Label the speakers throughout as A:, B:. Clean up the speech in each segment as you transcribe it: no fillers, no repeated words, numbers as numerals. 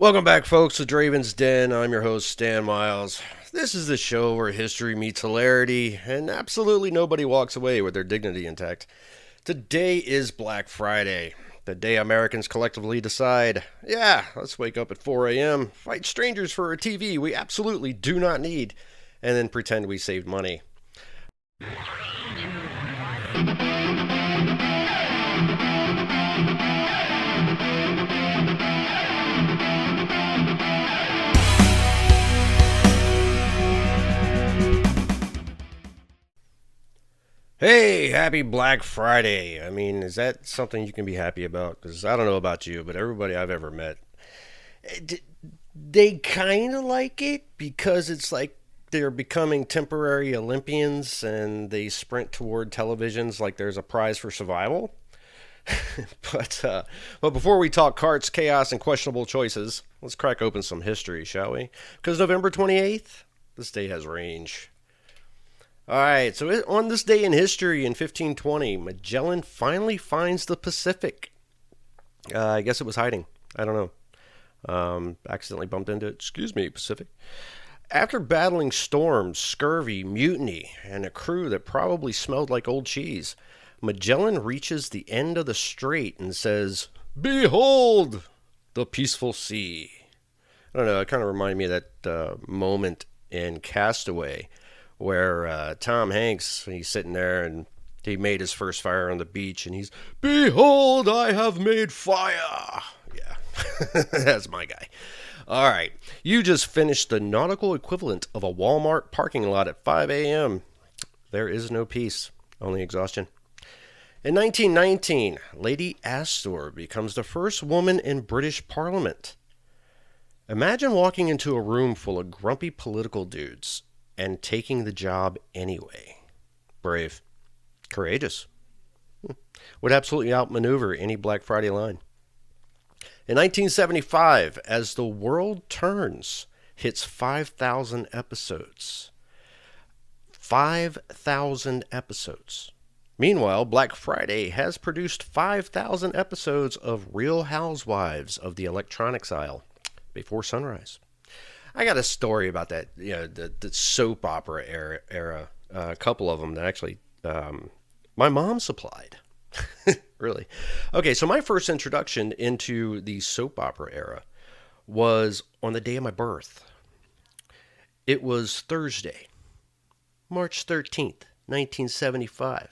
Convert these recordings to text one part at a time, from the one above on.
A: Welcome back, folks, to Draven's Den. I'm your host, Stan Miles. This is the show where history meets hilarity, and absolutely nobody walks away with their dignity intact. Today is Black Friday, the day Americans collectively decide, yeah, let's wake up at 4 a.m., fight strangers for a TV we absolutely do not need, and then pretend we saved money. Hey, happy Black Friday. I mean, is that something you can be happy about? Because I don't know about you, but everybody I've ever met, they kind of like it because it's like they're becoming temporary Olympians and they sprint toward televisions like there's a prize for survival. But before we talk carts, chaos, and questionable choices, let's crack open some history, shall we? Because November 28th, this day has range. All right, so on this day in history in 1520, Magellan finally finds the Pacific. I guess it was hiding. I don't know. Accidentally bumped into it. Excuse me, Pacific. After battling storms, scurvy, mutiny, and a crew that probably smelled like old cheese, Magellan reaches the end of the strait and says, "Behold, the peaceful sea." I don't know, it kind of reminded me of that moment in Castaway where Tom Hanks, he's sitting there and he made his first fire on the beach and he's, "Behold, I have made fire." Yeah, that's my guy. All right, you just finished the nautical equivalent of a Walmart parking lot at 5 a.m. There is no peace, only exhaustion. In 1919, Lady Astor becomes the first woman in British Parliament. Imagine walking into a room full of grumpy political dudes and taking the job anyway. Brave. Courageous. Would absolutely outmaneuver any Black Friday line. In 1975, As the World Turns hits 5,000 episodes. 5,000 episodes. Meanwhile, Black Friday has produced 5,000 episodes of Real Housewives of the Electronics Aisle before sunrise. I got a story about that, the soap opera era. A couple of them that actually my mom supplied. Really. Okay, so my first introduction into the soap opera era was on the day of my birth. It was Thursday, March 13th, 1975.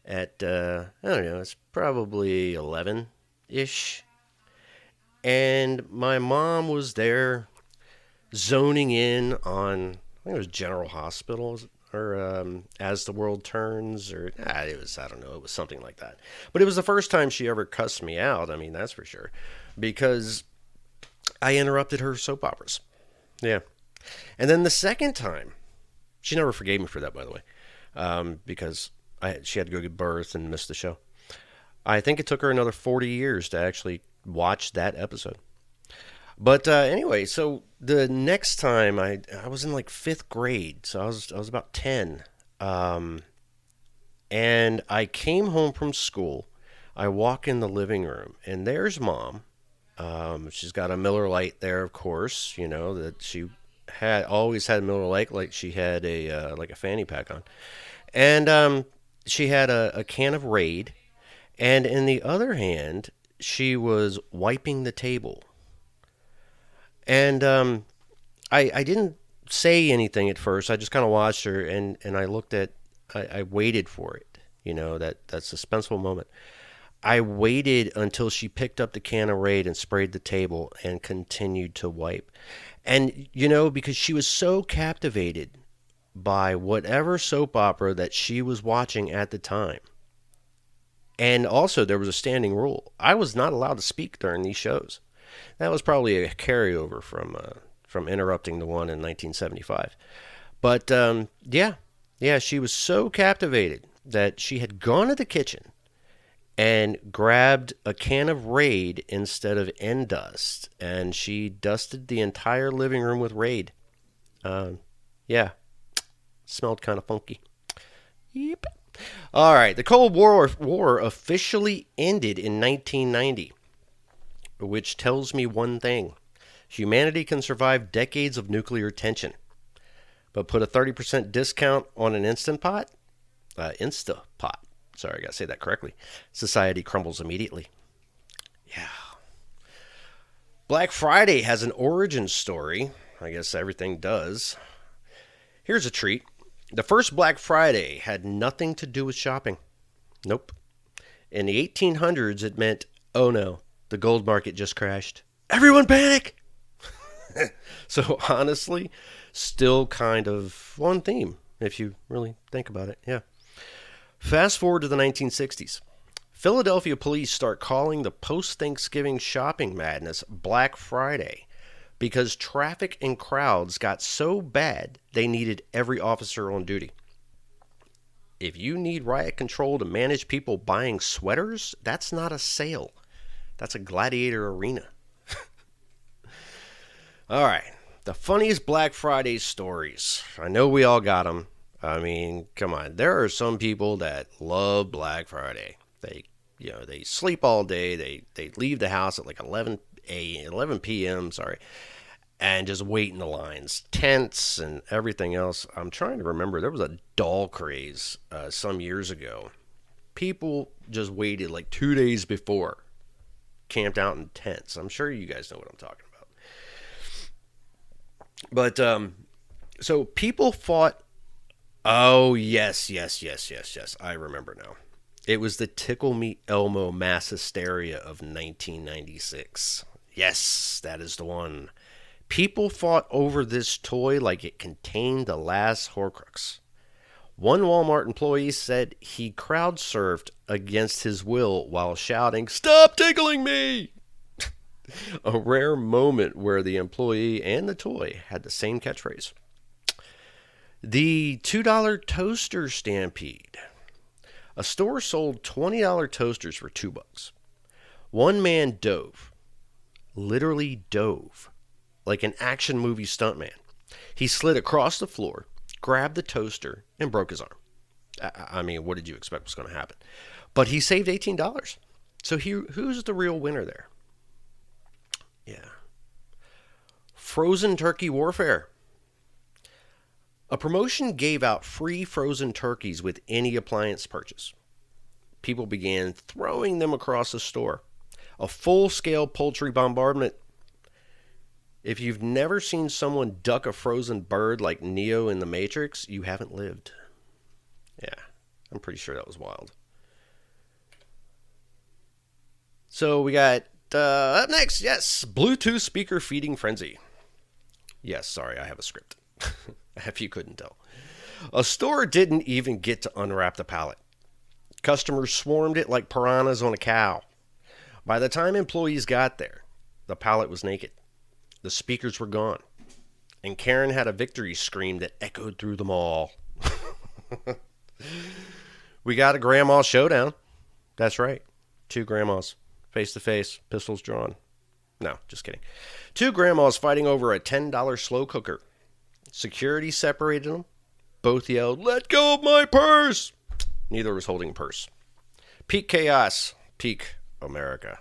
A: At, I don't know, it's probably 11-ish. And my mom was there zoning in on, I think it was General Hospital or As the World Turns, or it was, I don't know, it was something like that. But it was the first time she ever cussed me out. I mean, that's for sure, because I interrupted her soap operas. Yeah. And then the second time, she never forgave me for that, by the way, because she had to go give birth and miss the show. I think it took her another 40 years to actually watch that episode. But anyway, so the next time I was in like fifth grade, so I was about 10, and I came home from school. I walk in the living room, and there's Mom. She's got a Miller Lite there, of course. You know that she had always had Miller Lite, like she had a like a fanny pack on, and she had a can of Raid, and in the other hand, she was wiping the table. And I didn't say anything at first. I just kind of watched her, and I looked at, I waited for it, that suspenseful moment. I waited until she picked up the can of Raid and sprayed the table and continued to wipe. And, because she was so captivated by whatever soap opera that she was watching at the time. And also, there was a standing rule. I was not allowed to speak during these shows. That was probably a carryover from interrupting the one in 1975. But yeah, she was so captivated that she had gone to the kitchen and grabbed a can of Raid instead of Endust, and she dusted the entire living room with Raid. Yeah, smelled kind of funky. Yep. All right, the Cold War officially ended in 1990. Which tells me one thing. Humanity can survive decades of nuclear tension, but put a 30% discount on an Instant Pot? Instapot. Sorry, I got to say that correctly. Society crumbles immediately. Yeah. Black Friday has an origin story. I guess everything does. Here's a treat. The first Black Friday had nothing to do with shopping. Nope. In the 1800s, it meant, oh no, the gold market just crashed. Everyone panic! So honestly, still kind of on theme, if you really think about it. Yeah. Fast forward to the 1960s. Philadelphia police start calling the post-Thanksgiving shopping madness Black Friday because traffic and crowds got so bad they needed every officer on duty. If you need riot control to manage people buying sweaters, that's not a sale. That's a gladiator arena. All right. The funniest Black Friday stories. I know we all got them. I mean, come on. There are some people that love Black Friday. They sleep all day. They leave the house at like 11 p.m., and just wait in the lines. Tents and everything else. I'm trying to remember. There was a doll craze some years ago. People just waited like 2 days before, camped out in tents. I'm sure you guys know what I'm talking about. But so people fought. Oh, yes. I remember now. It was the Tickle Me Elmo mass hysteria of 1996. Yes, that is the one. People fought over this toy like it contained the last Horcrux. One Walmart employee said he crowd surfed against his will while shouting, "Stop tickling me!" A rare moment where the employee and the toy had the same catchphrase. The $2 toaster stampede. A store sold $20 toasters for $2. One man literally dove, like an action movie stuntman. He slid across the floor, grabbed the toaster, and broke his arm. I mean, what did you expect was going to happen? But he saved $18. So who's the real winner there? Yeah. Frozen turkey warfare. A promotion gave out free frozen turkeys with any appliance purchase. People began throwing them across the store. A full-scale poultry bombardment. If you've never seen someone duck a frozen bird like Neo in The Matrix, you haven't lived. Yeah, I'm pretty sure that was wild. So we got, up next, yes, Bluetooth speaker feeding frenzy. Yes, sorry, I have a script. If you couldn't tell. A store didn't even get to unwrap the pallet. Customers swarmed it like piranhas on a cow. By the time employees got there, the pallet was naked. The speakers were gone. And Karen had a victory scream that echoed through the mall. We got a grandma showdown. That's right. 2 grandmas, face to face, pistols drawn. No, just kidding. 2 grandmas fighting over a $10 slow cooker. Security separated them. Both yelled, "Let go of my purse!" Neither was holding a purse. Peak chaos. Peak America.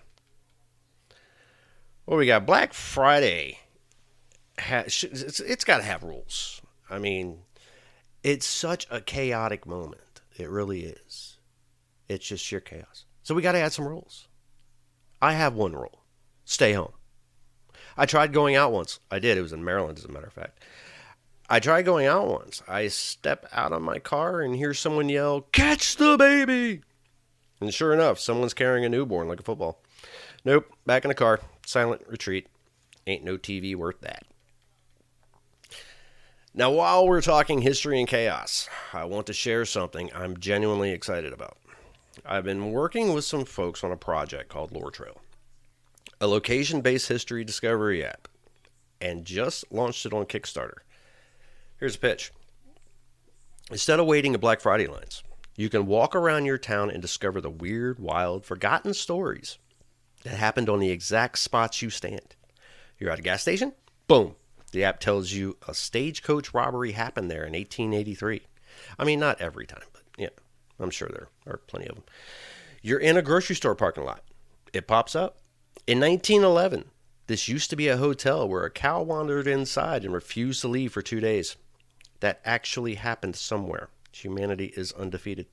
A: What we got? Black Friday. It's got to have rules. I mean, it's such a chaotic moment. It really is. It's just sheer chaos. So we got to add some rules. I have one rule. Stay home. I tried going out once. I did. It was in Maryland, as a matter of fact. I tried going out once. I step out of my car and hear someone yell, "Catch the baby!" And sure enough, someone's carrying a newborn like a football. Nope, back in the car. Silent retreat. Ain't no TV worth that. Now, while we're talking history and chaos, I want to share something I'm genuinely excited about. I've been working with some folks on a project called Lore Trail, a location-based history discovery app, and just launched it on Kickstarter. Here's a pitch. Instead of waiting in Black Friday lines, you can walk around your town and discover the weird, wild, forgotten stories that happened on the exact spots you stand. You're at a gas station? Boom. The app tells you a stagecoach robbery happened there in 1883. I mean, not every time, but yeah, I'm sure there are plenty of them. You're in a grocery store parking lot. It pops up. In 1911, This used to be a hotel where a cow wandered inside and refused to leave for 2 days. That actually happened somewhere. Humanity is undefeated.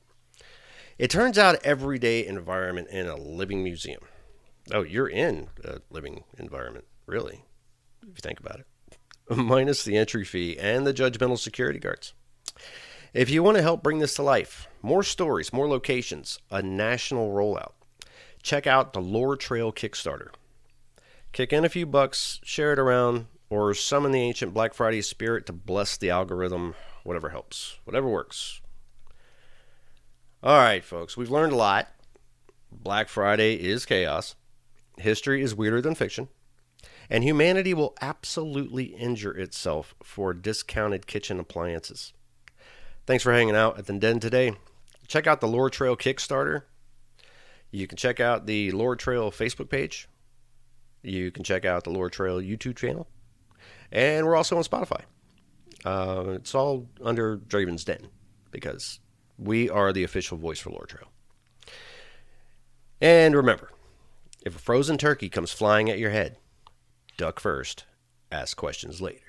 A: It turns out everyday environment in a living museum. Oh, you're in a living environment, really, if you think about it. Minus the entry fee and the judgmental security guards. If you want to help bring this to life, more stories, more locations, a national rollout, check out the Lore Trail Kickstarter. Kick in a few bucks, share it around, or summon the ancient Black Friday spirit to bless the algorithm. Whatever helps. Whatever works. All right, folks. We've learned a lot. Black Friday is chaos. History is weirder than fiction. And humanity will absolutely injure itself for discounted kitchen appliances. Thanks for hanging out at the Den today. Check out the Lore Trail Kickstarter. You can check out the Lore Trail Facebook page. You can check out the Lore Trail YouTube channel. And we're also on Spotify. It's all under Draven's Den because we are the official voice for Lore Trail. And remember, if a frozen turkey comes flying at your head, duck first, ask questions later.